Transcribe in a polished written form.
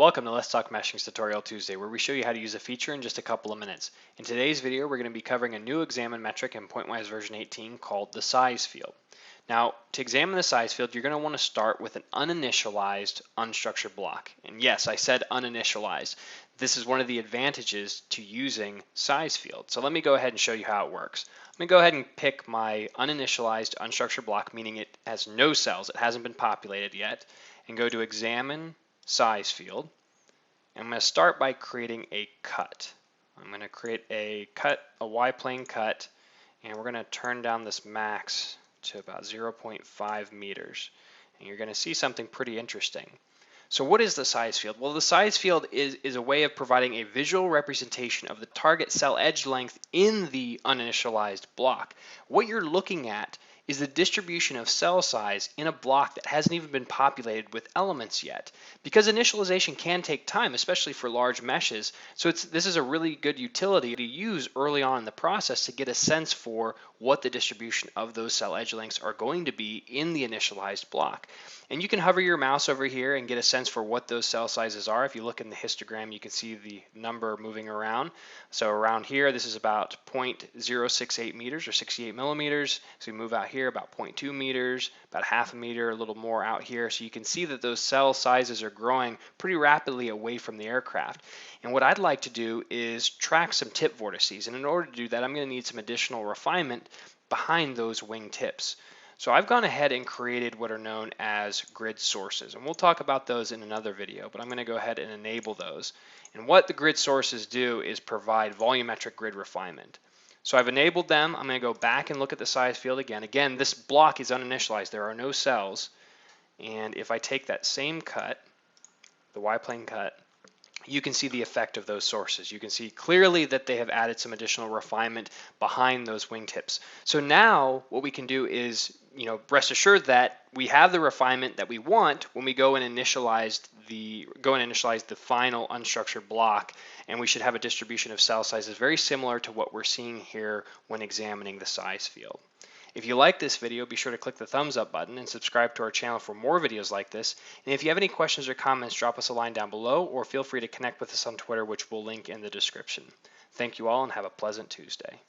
Welcome to Let's Talk Meshing's Tutorial Tuesday, where we show you how to use a feature in just a couple of minutes. In today's video, we're going to be covering a new examine metric in Pointwise version 18 called the size field. Now, to examine the size field, you're going to want to start with an uninitialized unstructured block. And yes, I said uninitialized. This is one of the advantages to using size field. So let me go ahead and show you how it works. I'm going to go ahead and pick my uninitialized unstructured block, meaning it has no cells, it hasn't been populated yet, and go to examine size field. I'm going to start by creating a cut. I'm going to create a Y-plane cut, and we're going to turn down this max to about 0.5 meters. And you're going to see something pretty interesting. So what is the size field? Well, the size field is a way of providing a visual representation of the target cell edge length in the uninitialized block. What you're looking at is the distribution of cell size in a block that hasn't even been populated with elements yet. Because initialization can take time, especially for large meshes, so this is a really good utility to use early on in the process to get a sense for what the distribution of those cell edge lengths are going to be in the initialized block. And you can hover your mouse over here and get a sense for what those cell sizes are. If you look in the histogram, you can see the number moving around. So around here, this is about 0.068 meters or 68 millimeters. So we move out here about 0.2 meters, about half a meter, a little more out here. So you can see that those cell sizes are growing pretty rapidly away from the aircraft. And what I'd like to do is track some tip vortices. And in order to do that, I'm going to need some additional refinement behind those wing tips. So I've gone ahead and created what are known as grid sources, and we'll talk about those in another video, but I'm going to go ahead and enable those. And what the grid sources do is provide volumetric grid refinement. So I've enabled them. I'm going to go back and look at the size field again. Again, this block is uninitialized. There are no cells. And if I take that same cut, the Y-plane cut, you can see the effect of those sources. You can see clearly that they have added some additional refinement behind those wingtips. So now what we can do is, rest assured that we have the refinement that we want when we go and initialize the final unstructured block, and we should have a distribution of cell sizes very similar to what we're seeing here when examining the size field. If you like this video, be sure to click the thumbs up button and subscribe to our channel for more videos like this. And if you have any questions or comments, drop us a line down below or feel free to connect with us on Twitter, which we'll link in the description. Thank you all and have a pleasant Tuesday.